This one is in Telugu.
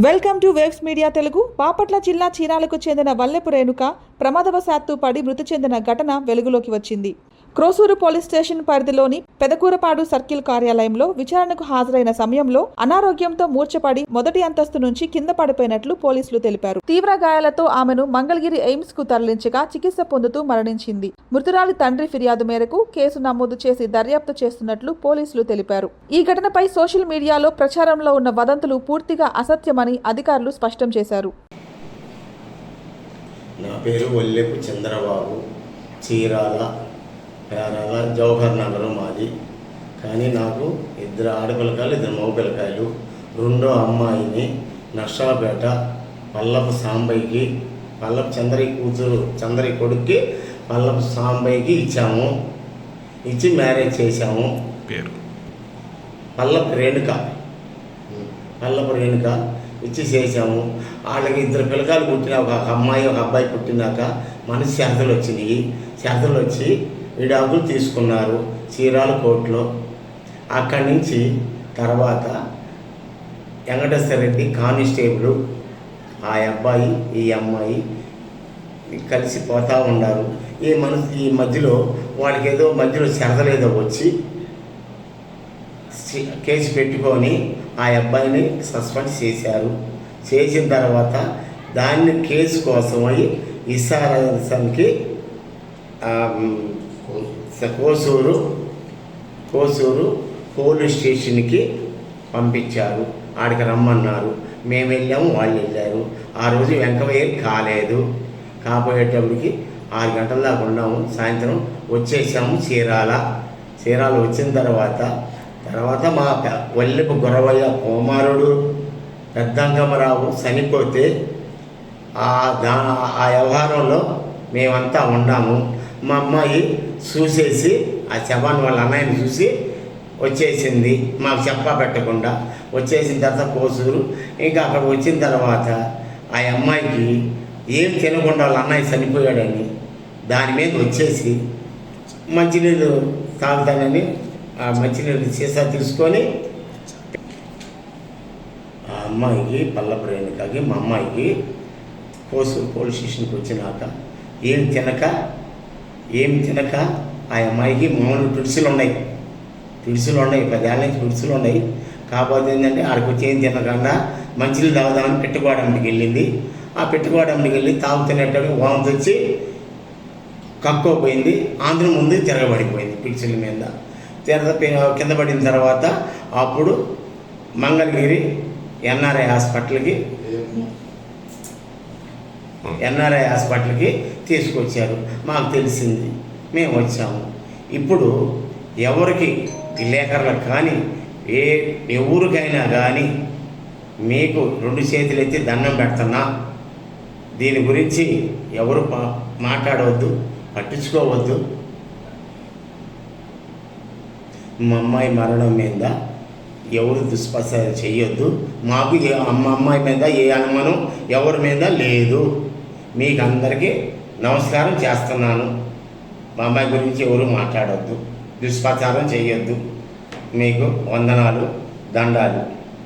Welcome to waves media Telugu. Bapatla జిల్లా చీరాలకు చెందిన వల్లెపు రేణుక ప్రమాదవశాత్తు పడి మృతి చెందిన ఘటన వెలుగులోకి వచ్చింది. క్రోసూరు పోలీస్ స్టేషన్ పరిధిలోని పెదకూరపాడు సర్కిల్ కార్యాలయంలో విచారణకు హాజరైన సమయంలో అనారోగ్యంతో మూర్ఛపడి మొదటి అంతస్తు నుంచి కింద పడిపోయినట్లు పోలీసులు తెలిపారు. తీవ్ర గాయాలతో ఆమెను మంగళగిరి ఎయిమ్స్ కు తరలించగా చికిత్స పొందుతూ మరణించింది. మృతురాలి తండ్రి ఫిర్యాదు మేరకు కేసు నమోదు చేసి దర్యాప్తు చేస్తున్నట్లు పోలీసులు తెలిపారు. ఈ ఘటనపై సోషల్ మీడియాలో ప్రచారంలో ఉన్న వదంతులు పూర్తిగా అసత్యమని అధికారులు స్పష్టం చేశారు. నా పేరు వల్లెపు చంద్రబాబు, చీరాల పేరాల జవహర్ నగరం మాది. కానీ నాకు 2 ఆడపిల్లకాయలు 2 మగ పిల్లకాయలు. రెండో అమ్మాయిని నర్సాపేట పల్లపు సాంబయ్యకి, పల్లపు చంద్రయ్య కూతురు చంద్రయ్య కొడుక్కి పల్లపు సాంబయ్యకి ఇచ్చాము. ఇచ్చి మ్యారేజ్ చేశాము. పేరు పల్లపు రేణుక ఇచ్చి చేసాము. వాళ్ళకి 2 పిల్లకాయలు పుట్టిన ఒక అమ్మాయి ఒక అబ్బాయి పుట్టినాక మనసు శాంతలు వచ్చినాయి. శాంతలు వచ్చి విడాకులు తీసుకున్నారు చీరాల కోర్టులో. అక్కడి నుంచి తర్వాత వెంకటేశ్వర రెడ్డి కానిస్టేబుల్ ఆ అబ్బాయి ఈ అమ్మాయి కలిసి పోతూ ఉన్నారు. ఈ మధ్యలో వాళ్ళకి ఏదో మధ్యలో శాంతలేదో వచ్చి కేసు పెట్టుకొని ఆ అబ్బాయిని సస్పెండ్ చేశారు. చేసిన తర్వాత దాన్ని కేసు కోసమై ఇసారానికి కోసూరు పోలీస్ స్టేషన్కి పంపించారు. ఆడికి రమ్మన్నారు. మేము వెళ్ళాము, వాళ్ళు వెళ్ళారు. ఆ రోజు వెంకవయ్య కాలేదు. కాపోయేటప్పటికి 6 గంటల దాకా ఉన్నాము. సాయంత్రం వచ్చేసాము చీరాల వచ్చిన తర్వాత మా వల్లెపు గొరవయ్య కుమారుడు పెద్దంగమరావు చనిపోతే ఆ వ్యవహారంలో మేమంతా ఉన్నాము. మా అమ్మాయి చూసేసి ఆ శవాన్ని వాళ్ళ అన్నయ్యని చూసి వచ్చేసింది. మాకు చెప్పా పెట్టకుండా వచ్చేసిన తర్వాత కోసూరు. ఇంకా అక్కడ వచ్చిన తర్వాత ఆ అమ్మాయికి ఏం తినకుండా వాళ్ళ అన్నయ్య చనిపోయాడని దాని మీద వచ్చేసి మంచినీళ్ళు తాగుతానని ఆ మంచినీళ్ళు సీసా తీసుకొని ఆ అమ్మాయికి పల్లపు రేణుకకి మా అమ్మాయికి కోసూరు పోలీస్ స్టేషన్కి వచ్చినాక ఏం తినక ఆ అమ్మాయికి మామూలు పిడుసులు ఉన్నాయి. 10 ఏళ్ళ నుంచి పిడుసులు ఉన్నాయి. కాకపోతే ఏంటంటే ఆడికి వచ్చి ఏం తినకుండా మంచినీళ్ళు తాగుదామని పెట్టుకోవడానికి వెళ్ళింది. ఆ పెట్టుకోవడానికి వెళ్ళి తాగుతున్నట్టు వాంతి వచ్చి కక్కోపోయింది. ఆంధ్ర ముందు తిరగబడిపోయింది పిడుసుల మీద. కింద పడిన తర్వాత అప్పుడు మంగళగిరి ఎన్ఆర్ఐ హాస్పిటల్కి తీసుకొచ్చారు. మాకు తెలిసింది, మేము వచ్చాము. ఇప్పుడు ఎవరికి విలేకరులకు కానీ ఎవరికైనా కానీ మీకు 2 చేతులు ఎత్తి దండం పెడుతున్నా. దీని గురించి ఎవరు మాట్లాడవద్దు, పట్టించుకోవద్దు. మా అమ్మాయి మరణం మీద ఎవరు దుష్ప్రచారం చేయొద్దు. మాకు అమ్మాయి మీద ఏ అనుమానం ఎవరి మీద లేదు. మీకు అందరికీ నమస్కారం చేస్తున్నాను. మా అమ్మాయి గురించి ఎవరు మాట్లాడవద్దు, దుష్ప్రచారం చేయొద్దు. మీకు వందనాలు, దండాలు.